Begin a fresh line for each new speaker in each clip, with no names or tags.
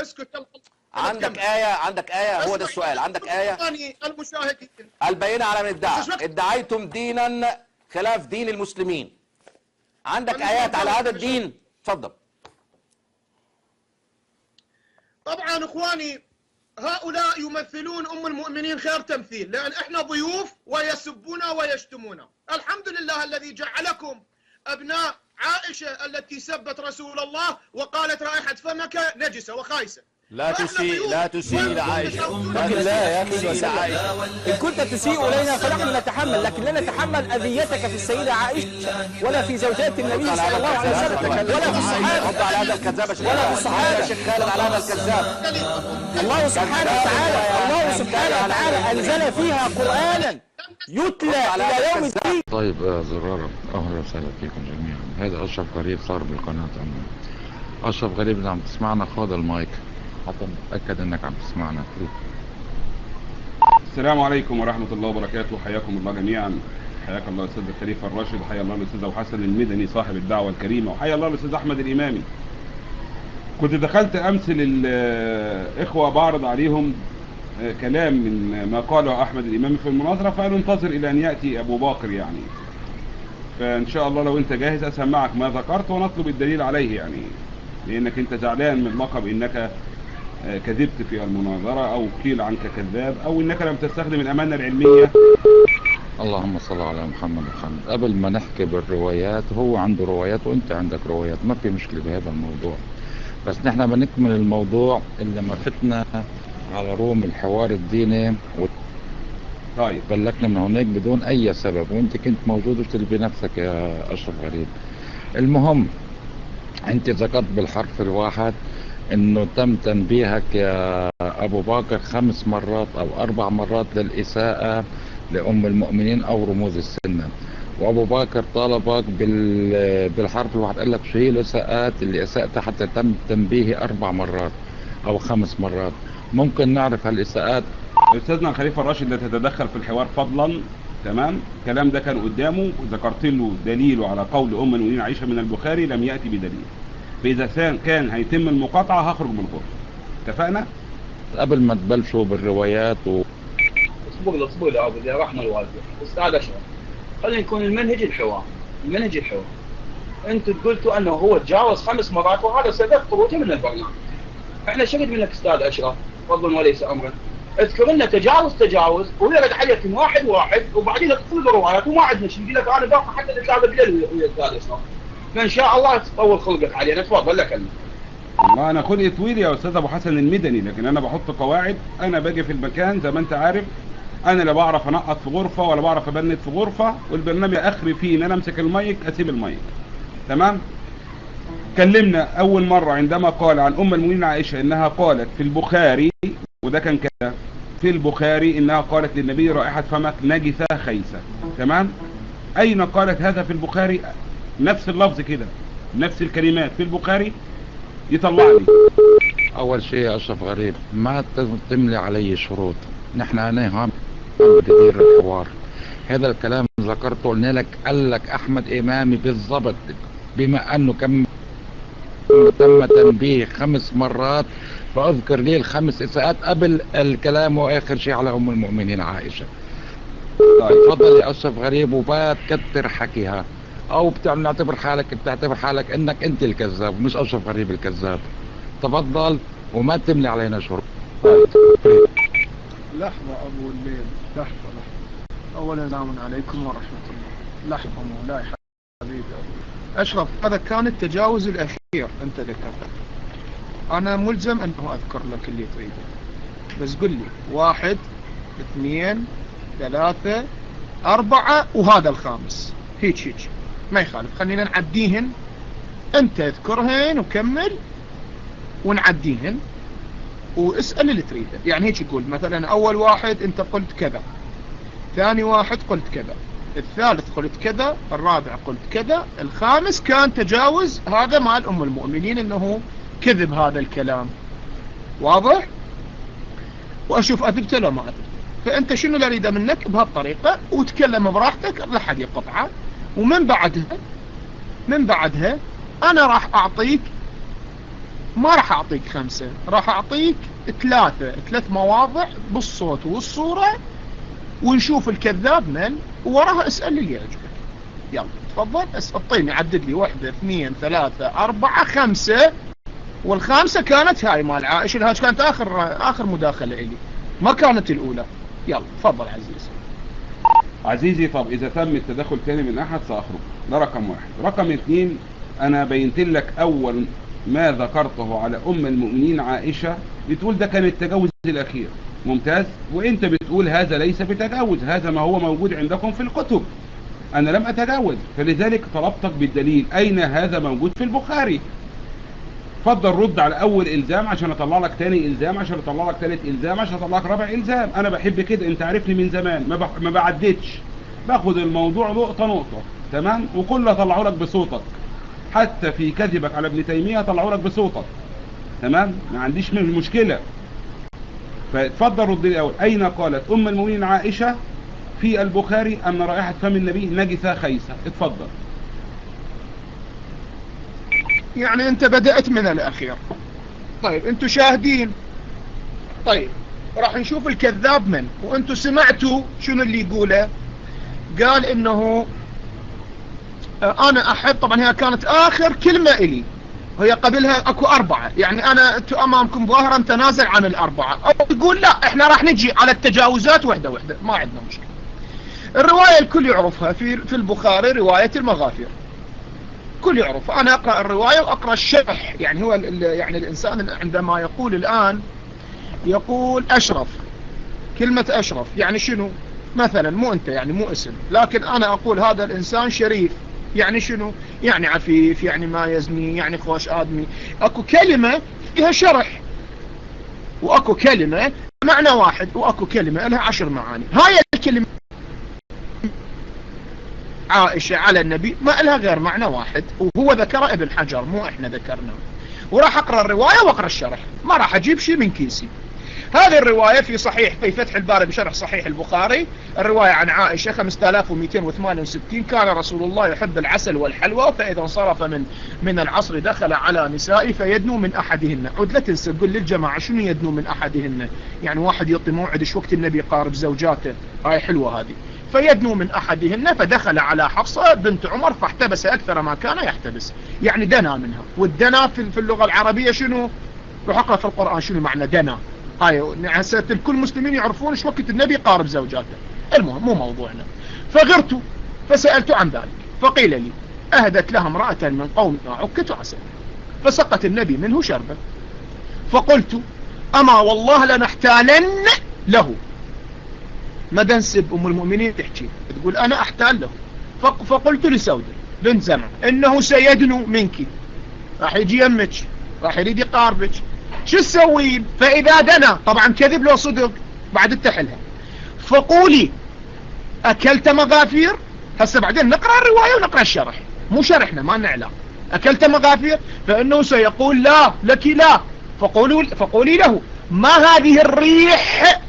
اسكت.
عندك آية هو ده السؤال، عندك آية؟
المشاهدين
البينة على من ادعى، ادعيتم دينا خلاف دين المسلمين، عندك آيات على هذا الدين؟ تفضل.
طبعا اخواني هؤلاء يمثلون ام المؤمنين خير تمثيل، لان احنا ضيوف ويسبونا ويشتمونا. الحمد لله الذي جعلكم ابناء عائشة التي سبت رسول الله وقالت رائحة فمك نجسة وخايسة.
لا تسيء لعائشة.
لكن لا يا أخي، إن كنت تسيء إلينا فنحن نتحمل، لكن لا نتحمل أذيتك في السيدة عائشة ولا في زوجات النبي صلى الله عليه وسلم ولا في الصحابة.
رد على هذا الكذاب
ولا في الصحابة
يا شيخ خالد على هذا الكذاب.
الله سبحانه وتعالى أنزل فيها قرآنا يتلى إلى يوم الدين.
طيب زرارة، أهلا وسهلا فيكم جميعا. هذا أشرف غريب صار بالقناة. أشرف غريب إذا عم تسمعنا خذ المايك حتى نتأكد انك عم تسمعنا.
السلام عليكم ورحمة الله وبركاته، حياكم الله جميعا. حياك الله الأستاذ خليفة الراشد، حيا الله الأستاذ أبو حسن المدني صاحب الدعوة الكريمة، وحيا الله الأستاذ أحمد الإمامي. كنت دخلت أمس للإخوة بعرض عليهم كلام من ما قاله أحمد الإمامي في المناظرة، فقالوا انتظر إلى أن يأتي أبو باكر يعني. فإن شاء الله لو أنت جاهز أسمعك ما ذكرت ونطلب الدليل عليه يعني، لأنك أنت زعلان من لقب إنك كذبت في المناظرة أو قيل عنك كذاب أو إنك لم تستخدم الأمانة العلمية.
اللهم صل على محمد وسلم. قبل ما نحكي بالروايات، هو عنده روايات وأنت عندك روايات، ما في مشكلة بهذا الموضوع، بس نحن بنكمل الموضوع اللي ما فتنا على روم الحوار الديني
طيب
بلكنا من هناك بدون أي سبب، وأنت كنت موجود وتلبي نفسك يا أشرف غريب. المهم أنت ذكرت بالحرف الواحد انه تم تنبيهك يا ابو باكر 5 مرات او 4 مرات للاساءة لام المؤمنين او رموز السنة، وابو باكر طالبك بالحرف الواحد، قال لك شو هي الاساءات اللي اساءتها حتى تم تنبيهي 4 مرات او 5 مرات. ممكن نعرف هالاساءات؟
استاذنا الخليفة الراشد لا تتدخل في الحوار فضلا. تمام، الكلام ده كان قدامه وذكرت له دليله على قول ام المؤمنين عائشة من البخاري، لم يأتي بدليل. فإذا كان هيتم المقاطعة هخرج من الغرفة. اتفقنا؟
قبل ما تبلشوا بالروايات
اصبر لي عبد يا رحمة الوالدة. أستاذ أشرف، خلينا يكون المنهج الحوار. أنتم قلتوا أنه هو تجاوز 5 مرات وهذا سبب خروجه من البرنامج. احنا شرد منك أستاذ أشرف فضلا وليس أمرا، اذكر لنا تجاوز ويرد عليكم واحد وبعدين تقول روايات وما عندنا شيء. يقول لك أنا باقي حتى نتابع بالليل ويا أستاذ أشرف، فإن شاء الله تطول خلقك علينا. تفضل لك.
والله أنا خلقي طويل يا أستاذ أبو حسن المدني، لكن أنا بحط قواعد. أنا باجي في المكان زي ما أنت عارف، أنا لا بعرف أنقط في غرفة ولا بعرف أبند في غرفة، والبرنامج آخري فيه إن أنا أمسك المايك أسيب المايك. تمام؟ كلمنا أول مرة عندما قال عن أم المؤمنين عائشة إنها قالت في البخاري، وده كان كده في البخاري، إنها قالت للنبي رائحة فمك نجسة خيسة. تمام؟ أين قالت هذا في البخاري؟ نفس اللفظ كده، نفس الكلمات في البخاري، يطلع لي.
اول شيء يا اشرف غريب، ما تملي علي شروط. نحن انا هم بدير الحوار. هذا الكلام ذكرته، قلنا لك، قال لك احمد امامي بالضبط، بما انه تم تنبيه 5 مرات، فاذكر لي ال5 اساءات قبل الكلام واخر شيء على ام المؤمنين عائشة. طيب تفضل يا اشرف غريب، وبات كتر حكيها، او بتعتبر حالك انك انت الكذاب مش اشرف غريب الكذاب. تفضل وما تملي علينا شروط.
لحظة ابو الليل، لحظة. اولا سلام عليكم ورحمة الله. لحظة مولاي حبيبي اشرف، هذا كان التجاوز الاخير انت ذكرته، انا ملزم انه اذكر لك اللي تريده، بس قل لي 1 2 3 4 وهذا الخامس. هيك ما يخالف، خلينا نعديهن، انت اذكرهن وكمل ونعديهن واسأل اللي تريده. يعني هيك يقول مثلا اول واحد انت قلت كذا، ثاني واحد قلت كذا، الثالث قلت كذا، الرابع قلت كذا، الخامس كان تجاوز هذا مال ام المؤمنين انه كذب هذا الكلام. واضح؟ واشوف اثبته لو ما اثبته. فانت شنو اللي اريده منك بهالطريقة، وتكلم براحتك لا حد يقطعه. ومن بعدها انا راح اعطيك ما راح أعطيك 5، راح أعطيك 3 مواضع بالصوت والصورة، ونشوف الكذاب من، ووراها اسأل اللي يعجبك. يلا تفضل اعطيني، عدد لي 1 2 3 4 5، والخامسة كانت هاي مال عائشة، هاي كانت آخر مداخلة إلي، ما كانت الأولى. يلا تفضل
عزيزي. طب إذا تم التدخل تاني من أحد سأخرج، ده رقم 1. رقم 2، أنا بينت لك أول ما ذكرته على أم المؤمنين عائشة، بتقول ده كان التجاوز الأخير. ممتاز. وإنت بتقول هذا ليس بتجاوز، هذا ما هو موجود عندكم في الكتب، أنا لم أتجاوز، فلذلك طلبتك بالدليل. أين هذا موجود في البخاري؟ فضل رد على أول إلزام عشان أطلع لك تاني إلزام، عشان أطلع لك تالت إلزام، عشان أطلع لك رابع إلزام. أنا بحب كده، أنت عارفني من زمان، ما بعدتش، باخد الموضوع نقطة نقطة. تمام. وكل أطلعه لك بصوتك، حتى في كذبك على ابن تيمية أطلعه لك بصوتك. تمام. ما عنديش مشكلة. فتفضل رد لي أول، أين قالت أم المؤمنين عائشة في البخاري أن رائحة فم النبي نجسة خيسة؟ اتفضل.
يعني أنت بدأت من الأخير. طيب أنتوا شاهدين. طيب راح نشوف الكذاب من، وأنتوا سمعتوا شنو اللي يقوله. قال إنه أنا أحب، طبعا هي كانت آخر كلمة إلي، هي قبلها أكو 4، يعني أنا أنتوا أمامكم ظاهرا تنازل عن 4، أو يقول لا إحنا راح نجي على التجاوزات وحدة وحدة، ما عندنا مشكلة. الرواية الكل يعرفها في البخاري، رواية المغافر، كل يعرف. أنا أقرأ الرواية وأقرأ الشرح. يعني هو يعني الإنسان عندما يقول الآن، يقول أشرف، كلمة أشرف يعني شنو؟ مثلا مو أنت، يعني مو اسم، لكن أنا أقول هذا الإنسان شريف، يعني شنو؟ يعني عفيف، يعني ما يزني، يعني خوش آدمي. أكو كلمة فيها شرح، وأكو كلمة معنى واحد، وأكو كلمة لها 10 معاني. هاي الكلمة عائشة على النبي ما لها غير معنى واحد، وهو ذكر ابن حجر، مو احنا ذكرنا. وراح اقرأ الرواية واقرأ الشرح، ما راح اجيب شيء من كيسي. هذه الرواية في فتح الباري بشرح صحيح البخاري، الرواية عن عائشة 5268. كان رسول الله يحب العسل والحلوى، فإذا انصرف من العصر دخل على نسائه فيدنو من أحدهن. عود لا تنسى قل للجماعة شنو يدنو من أحدهن، يعني واحد يعطي موعد وقت النبي قارب زوجاته، هاي حلوة هذه. فيدنو من أحدهن فدخل على حفصة بنت عمر فاحتبس أكثر ما كان يحتبس، يعني دنا منها. والدنا في اللغة العربية شنو؟ روح اقرأ في القرآن شنو معنى دنا. هاي هسه الكل مسلمين يعرفون ايش وقت النبي قارب زوجاته. المهم مو موضوعنا. فغرت فسألت عن ذلك، فقيل لي أهدت لها امرأة من قومها عكة عسل، فسقت النبي منه شربا. فقلت أما والله لنحتالن له. ما دنسب أم المؤمنين تحكي، تقول أنا أحتال له. فقلت لسودة بنت زمع إنه سيدنو منك، راح يجي يمك، راح يريد يقاربك، شو تسوين؟ فإذا دنا، طبعا كذب لو صدق بعد التحلها، فقولي أكلت مغافير. هسه بعدين نقرأ الرواية ونقرأ الشرح، مو شرحنا ما لنا علاقة. أكلت مغافير؟ فإنه سيقول لا لك لا. فقولي له ما هذه الريح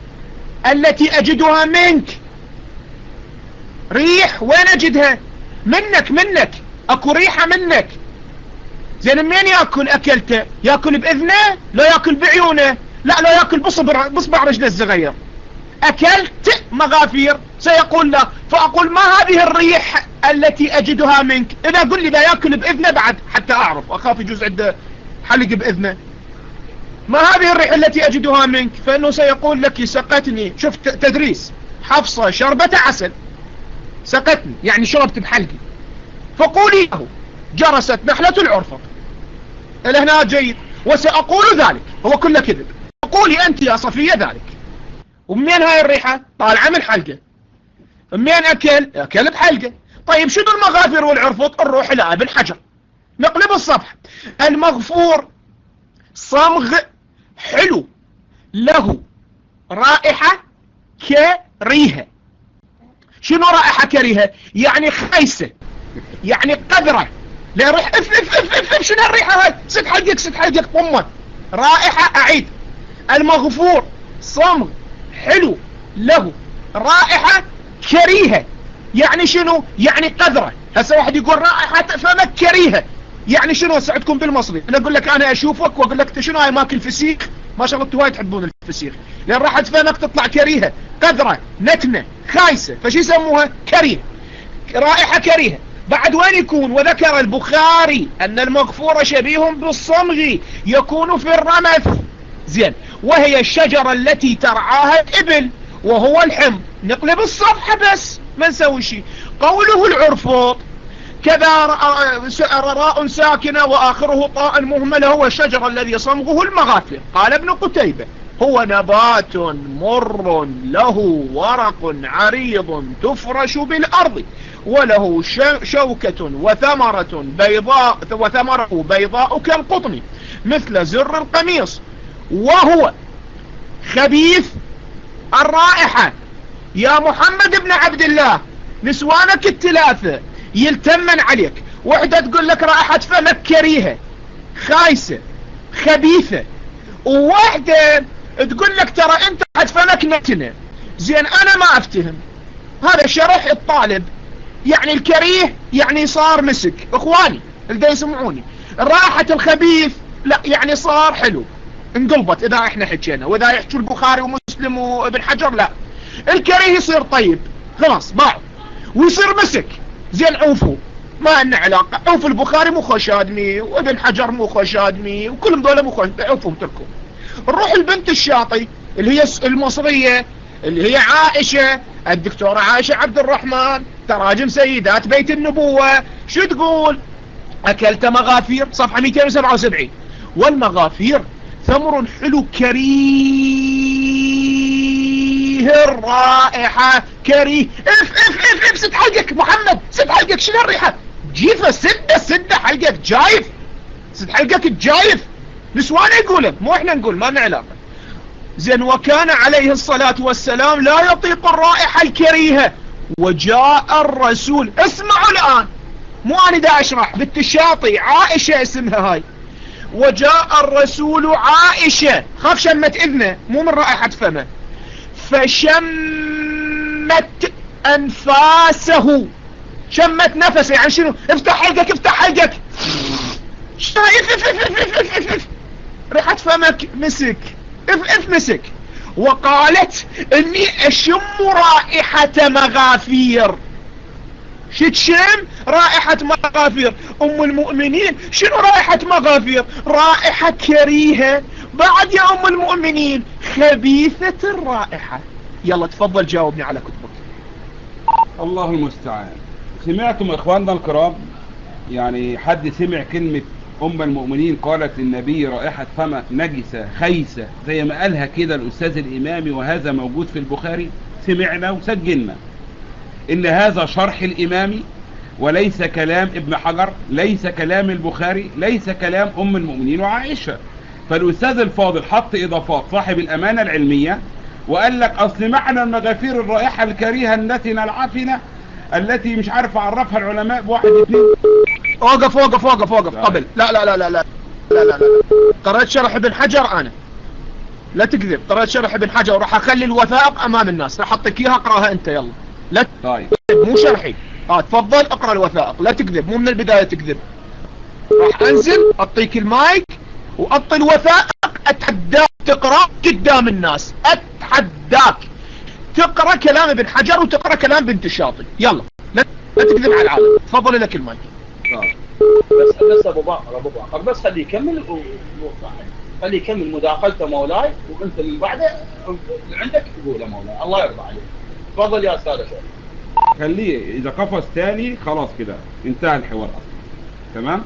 التي أجدها منك؟ ريح وين أجدها؟ منك أكو ريحة منك. زين منين يأكل؟ أكلته يأكل بإذنه؟ لا يأكل بعيونه، لا يأكل بصبع رجله الصغير. أكلت مغافير؟ سيقول لا. فأقول ما هذه الريح التي أجدها منك؟ إذا قل لي لا يأكل بإذنه بعد حتى أعرف، أخاف يجوز عنده حلق بإذنه. ما هذه الريح التي أجدها منك؟ فإنه سيقول لك سقتني. شوف تدريس، حفصة شربة عسل، سقتني يعني شربت بحلقي. فقولي له جرست نحلة العرفة. إلى هنا جيد. وسأقول ذلك، هو كله كذب. قولي أنت يا صفية ذلك. ومنين هاي الريحة؟ طالعة من حلقة. منين أكل بحلقة. طيب شنو المغافر والعرفط؟ نروح إلى ابن حجر، نقلب الصفحة. المغفور صمغ حلو له رائحة كريهة. شنو رائحة كريهة؟ يعني خيسة، يعني قذرة، لا ريح اف شنو الريحة هاي؟ سد حلقك طمة. رائحة، أعيد، المغفور صمغ حلو له رائحة كريهة، يعني شنو؟ يعني قذرة. هسه واحد يقول رائحة فمك كريهة، يعني شنو اساعدكم بالمصري؟ انا اقول لك انا اشوفك واقول لك شنو هاي ماكل فسيخ، ما شاء الله انتوا وايد تحبون الفسيخ، لان راح ادفنك تطلع كريهه، قذره، نتنه، خايسه، فشو يسموها؟ كريه، رائحه كريهه. بعد وين يكون؟ وذكر البخاري ان المغفور شبيه بالصمغ يكون في الرمث، زين، وهي الشجره التي ترعاها الابل وهو الحمض. نقلب الصفحه بس ما نسوي شيء. قوله العرفوط كذا راء ساكنة وآخره طاء مهملة هو الشجر الذي صمغه المغافر. قال ابن قتيبة هو نبات مر له ورق عريض تفرش بالأرض وله شوكة وثمرة بيضاء كالقطن مثل زر القميص وهو خبيث الرائحة. يا محمد بن عبد الله نسوانك الثلاثة يلتمن عليك، وحدة تقول لك رائحة فمك كريهة خايسة خبيثة، وواحدة تقول لك ترى انت رائحة فمك نتنة. زين انا ما افتهم هذا شرح الطالب، يعني الكريه يعني صار مسك، اخواني اللي يسمعوني، رائحة الخبيث لا يعني صار حلو، انقلبت اذا احنا حكينا، واذا يحكوا البخاري ومسلم وابن حجر لا، الكريه يصير طيب خلاص باعوا ويصير مسك. زين عوفوا ما لنا علاقة، عوف البخاري مو خوش ادمي وابن حجر مو خوش ادمي وكلهم دول مو خوش، عوفهم تركوا. نروح البنت الشاطي اللي هي المصرية اللي هي عائشة، الدكتورة عائشة عبد الرحمن، تراجم سيدات بيت النبوة، شو تقول؟ اكلت مغافير صفحة 277. والمغافير ثمر حلو كريه الرائحة كريه. اف سد حلقك محمد، سد حلقك، شنو الريحة؟ جيفة سد حلقك جايف، سد حلقك الجايف. نسوان يقولون مو احنا نقول، ما لنا علاقة. زين وكان عليه الصلاة والسلام لا يطيق الرائحة الكريهة وجاء الرسول، اسمعوا الآن مو انا دا اشرح، بالتشاطي عائشة اسمها هاي، وجاء الرسول عائشة خاف شمت اذنه مو من رائحة فمه، فشمت انفاسه، شمت نفسه يعني شنو؟ افتح حلقك افتح حلقك، ريحة فمك مسك، اف مسك. وقالت اني اشم رائحة مغافير. شو تشم؟ رائحة مغافير. ام المؤمنين شنو رائحة مغافير؟ رائحة كريهة. بعد يا ام المؤمنين خبيثة الرائحة. يلا تفضل جاوبني على كتبك.
الله المستعان. سمعتم اخواننا الكرام؟ يعني حد سمع كلمة ام المؤمنين قالت للنبي رائحة فمك نجسة خيسة زي ما قالها كده الاستاذ الامامي، وهذا موجود في البخاري؟ سمعنا وسجلنا ان هذا شرح الامامي وليس كلام ابن حجر، ليس كلام البخاري، ليس كلام ام المؤمنين وعائشة. فالاستاذ الفاضل حط اضافات صاحب الامانة العلمية وقال لك اصل معنى المغافير الرائحة الكريهة النتنة العفنة التي مش عارف اعرفها العلماء بواحد اتنين.
وقف قبل. لا قرأت شرح ابن حجر انا، لا تكذب، قرأت شرح ابن حجر وراح اخلي الوثائق امام الناس، راح اعطيك اياها اقراها انت. يلا لا
طيب
مو شرحي، تفضل اقرأ الوثائق، لا تكذب، مو من البداية تكذب. راح انزل اعطيك المايك واعطي الوثائق، اتحداك تقرأ قدام الناس، اتحداك تقرأ كلام ابن حجر وتقرأ كلام بنت الشاطئ. يلا لا تكذب على العالم، تفضل لك المايك.
بس ابو باقر بس خليه يكمل خليه يكمل مداخلته مولاي، وانت اللي بعده عندك تقوله مولاي، الله يرضى عليك. تفضل يا استاذ شيخ.
خليه اذا قفز تاني خلاص كده انتهى الحوار اصلا. تمام.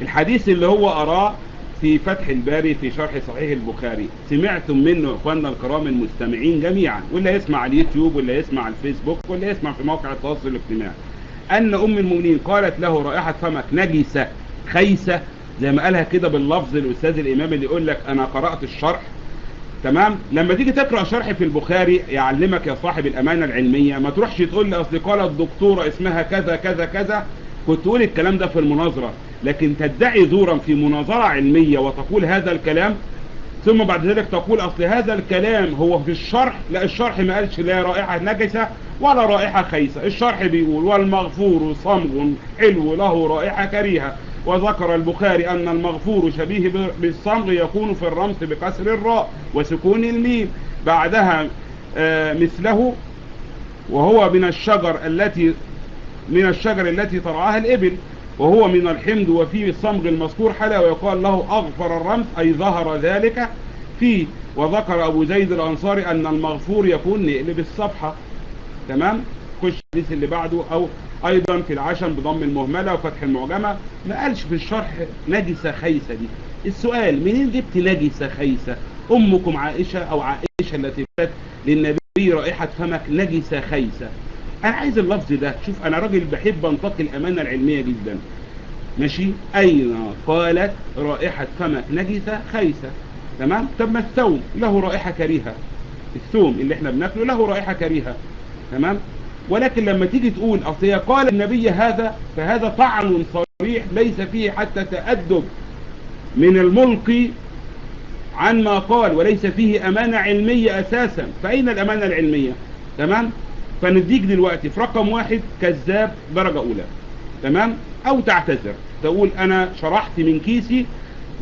الحديث اللي هو اراه في فتح الباري في شرح صحيح البخاري سمعتم منه اخواننا الكرام المستمعين جميعا، واللي يسمع على اليوتيوب واللي يسمع على الفيسبوك واللي يسمع في موقع التواصل الاجتماعي، ان ام المؤمنين قالت له رائحة فمك نجسة خيسة زي ما قالها كده باللفظ الاستاذ الامام اللي يقول لك انا قرأت الشرح. تمام. لما تيجي تقرأ شرح في البخاري يعلمك يا صاحب الامانة العلمية ما تروحش تقول لي اصل قالت دكتورة اسمها كذا كذا كذا، كنت تقول الكلام ده في المناظرة، لكن تدعي زورا في مناظرة علمية وتقول هذا الكلام ثم بعد ذلك تقول اصل هذا الكلام هو في الشرح. لا، الشرح ما قالش لا رائحة نجسة ولا رائحة خيسة، الشرح بيقول والمغفور صمغ حلو له رائحة كريهة وذكر البخاري أن المغفور شبيه بالصمغ يكون في الرمز بكسر الراء وسكون الميم بعدها مثله، وهو من الشجر التي ترعاها الإبل، وهو من الحمد وفيه الصمغ المذكور حلا، ويقال له أغفر الرمز أي ظهر ذلك فيه. وذكر أبو زيد الأنصاري أن المغفور يكون نقلب الصفحة. تمام. خش الحديث اللي بعده. أو أيضا في العشم بضم المهملة وفتح المعجمة. ما قالش في الشرح نجسة خيسة دي. السؤال منين جبت نجسة خيسة؟ أمكم عائشة أو عائشة التي قالت للنبي رائحة فمك نجسة خيسة. أنا عايز اللفظ ده. شوف أنا راجل بحب أنتقي الأمانة العلمية جدا، ماشي. أين قالت رائحة فمك نجسة خيسة؟ تمام. طب ما الثوم له رائحة كريهة، الثوم اللي احنا بناكله له رائحة كريهة. تمام. ولكن لما تيجي تقول أصل هي قال النبي هذا، فهذا طعن صريح ليس فيه حتى تأدب من الملقي عن ما قال، وليس فيه أمانة علمية أساسا. فأين الأمانة العلمية؟ تمام. فنديك دلوقتي في رقم 1 كذاب درجة أولى. تمام. أو تعتذر تقول أنا شرحت من كيسي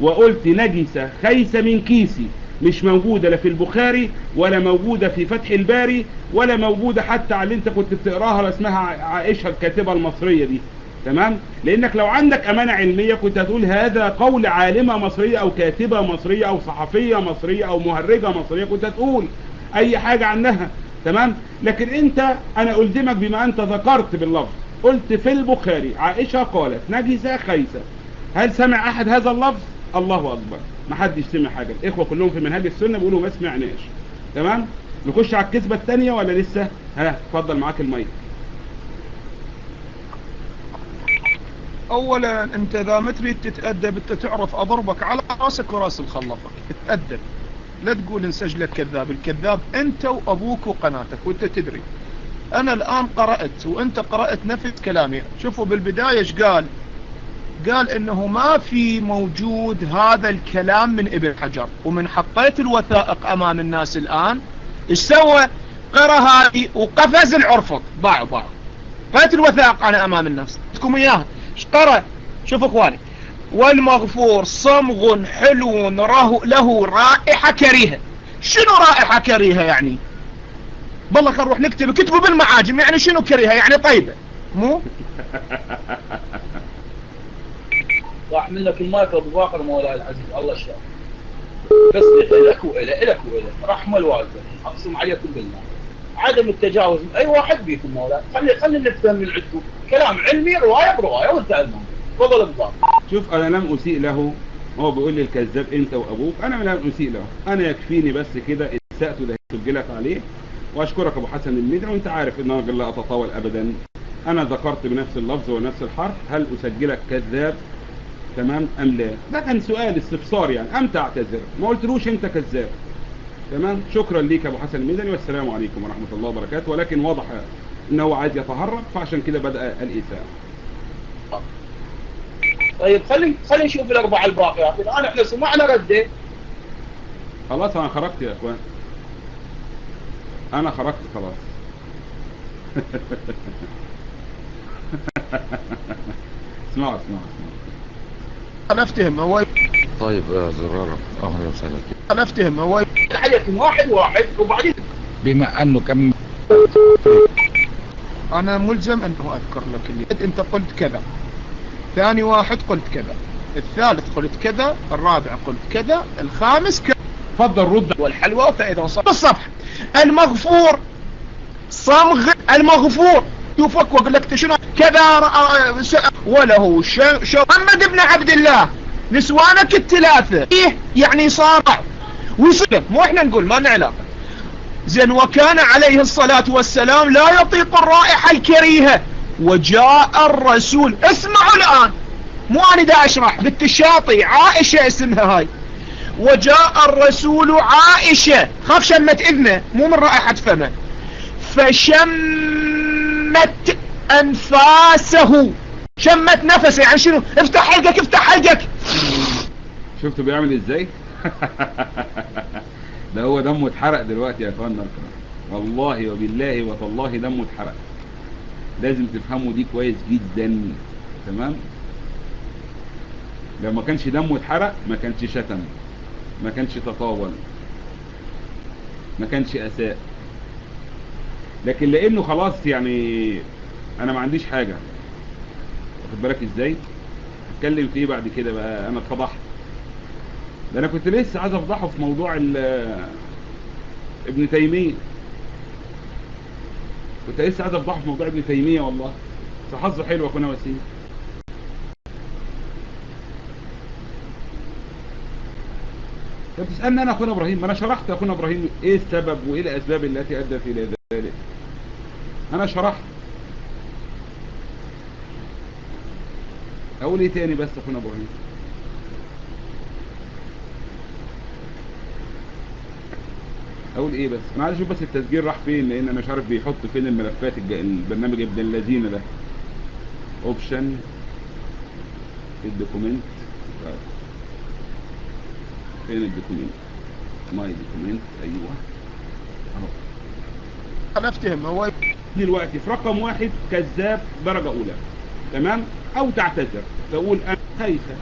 وقلت نجسة خيسة من كيسي، مش موجودة لا في البخاري ولا موجودة في فتح الباري ولا موجودة حتى على اللي انت كنت بتقراها اسمها عائشة الكاتبة المصرية دي. تمام. لانك لو عندك امانة علمية كنت هتقول هذا قول عالمة مصرية او كاتبة مصرية او صحفية مصرية او مهرجة مصرية، كنت هتقول اي حاجة عنها. تمام. لكن انت انا الزمك بما انت ذكرت باللفظ، قلت في البخاري عائشة قالت نجسة خيسة. هل سمع احد هذا اللفظ؟ الله اكبر، ما حدش سمع حاجة. الاخوة كلهم في منهج السنة بيقولوا ما سمعناش. تمام. نخش على الكذبة الثانية ولا لسه؟ اتفضل معاك المايك.
اولا انت اذا ما تريد تتأدب انت تعرف اضربك على راسك وراس الخلفك. تتأدب، لا تقول انسجلك كذاب. الكذاب انت وابوك وقناتك وانت تدري. انا الان قرأت وانت قرأت نفس كلامي. شوفوا بالبداية ايش قال انه ما في موجود هذا الكلام من ابن حجر. ومن حطيت الوثائق امام الناس الان ايش سوى؟ قرأ هذه وقفز العرفط. ضاعوا قرأت الوثائق انا امام الناس لكم اياها. ايش قرأ؟ شوفوا اخواني. والمغفور صمغ حلو له رائحة كريهة. شنو رائحة كريهة يعني؟ بالله خل نروح كتبوا بالمعاجم. يعني شنو كريهة؟ يعني طيبة مو؟
راح منك المايك ابو باكر مولاي العزيز الله يشفيك. بس لك وإلك رحمة الوالدة اقسم عليكم بالله عدم التجاوز من اي واحد بيكم مولاي. خلي نفهم من عندكم كلام علمي رواية برواية وانتهى الموضوع. تفضل ابو باكر.
شوف انا لم اسيء له، هو بيقول لي الكذاب انت وابوك، انا لم اسيء له. انا يكفيني بس كده اساءته ده هسجلك عليه. واشكرك ابو حسن المدني، وانت عارف ان انا لا اتطاول ابدا. انا ذكرت بنفس اللفظ ونفس الحرف هل اسجلك كذاب تمام ام لا. ده كان سؤال استفسار يعني. ام تعتذر، ما قلتلوش انت كذاب. تمام. شكرا ليك ابو حسن المدني والسلام عليكم ورحمة الله وبركاته. ولكن واضح انه عايز يتهرب فعشان كده بدأ الاساءة.
طيب خلي نشوف الاربعه الباقيات. الان احنا سمعنا رده.
خلاص انا خرجت يا اخوان، انا خرجت خلاص. اسمعوا
انا افتهم هو.
طيب زرارة اهلا وسهلا.
انا افتهم هو
عليكم واحد وبعدين
بما انه كم
انا ملزم انه اذكر لك اللي انت قلت كذا. ثاني واحد قلت كذا، الثالث قلت كذا، الرابع قلت كذا، الخامس كذا.
تفضل رد.
والحلوى فاذا وصلت الصفحة. المغفور صمغ المغفور يفك وقال لك شنو كذا وله محمد بن عبد الله نسوانك الثلاثة ايه يعني صارع ويصير. مو احنا نقول ما لنا علاقة. زين. وكان عليه الصلاة والسلام لا يطيق الرائحة الكريهة وجاء الرسول. اسمعوا الآن، مو أنا دا أشرح بالتشاطي. عائشة اسمها هاي. وجاء الرسول عائشة خاف شمت إذنه مو من رائحة فمه فشمت أنفاسه. شمت نفسه يعني شنو؟ افتح حلقك.
شفتوا بيعمل ازاي؟ ده هو دمه اتحرق دلوقتي يا اخوانا. والله وبالله وتالله دمه اتحرق. لازم تفهموا دي كويس جدا. تمام. لو ما كانش دمه اتحرق ما كانش شتم، ما كانش تطاول، ما كانش اساء. لكن لانه خلاص يعني انا ما عنديش حاجة، واخد بالك ازاي؟ اتكلم في ايه بعد كده بقى؟ انا اتفضحت. ده انا كنت لسه عايز افضحه في موضوع ابن تيمية، كنت لسه عايز افضحه في موضوع ابن تيمية والله، بس حظه حلو اخونا وسيم. طب تسألني انا اخونا ابراهيم؟ ما انا شرحت يا اخونا ابراهيم ايه السبب وايه الاسباب التي ادت الى ذلك، انا شرحت. اقول ايه تاني بس اخونا ابراهيم؟ اقول ايه بس؟ انا عايز اشوف بس التسجيل راح فين، لان انا مش عارف بيحط فين الملفات البرنامج ابن الذين ده. اوبشن الدوكيمنت، فين الدوكيمنت؟ ماي دوكيمنت، ايوه اهو.
انا افتهم هو
دلوقتي في رقم 1 كذاب درجة اولى، تمام؟ او تعتذر تقول انا خايفة،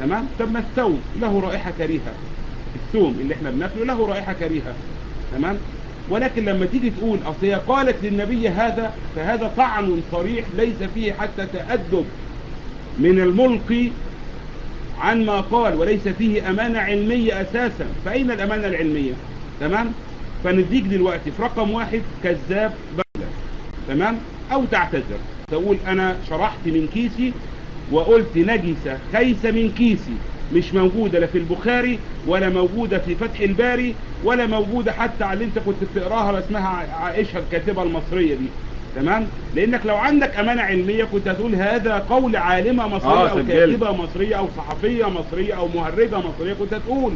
تمام؟ طب ما الثوم له رائحة كريهة، الثوم اللي احنا بناكله له رائحة كريهة، تمام؟ ولكن لما تيجي تقول اصل هي قالت للنبي هذا، فهذا طعن صريح ليس فيه حتى تأدب من الملقي عن ما قال، وليس فيه امانة علمية اساسا. فاين الامانة العلمية؟ تمام؟ فنديك دلوقتي في رقم 1 كذاب بلد، تمام؟ او تعتذر تقول انا شرحت من كيسي وقلت نجسة خيسة من كيسي، مش موجودة لا في البخاري ولا موجودة في فتح الباري ولا موجودة حتى على اللي انت كنت بتقراها اسمها عائشة الكاتبة المصرية دي، تمام؟ لانك لو عندك امانة علمية كنت هتقول هذا قول عالمة مصرية او كاتبة مصرية او صحفية مصرية او مهرجة مصرية، كنت هتقول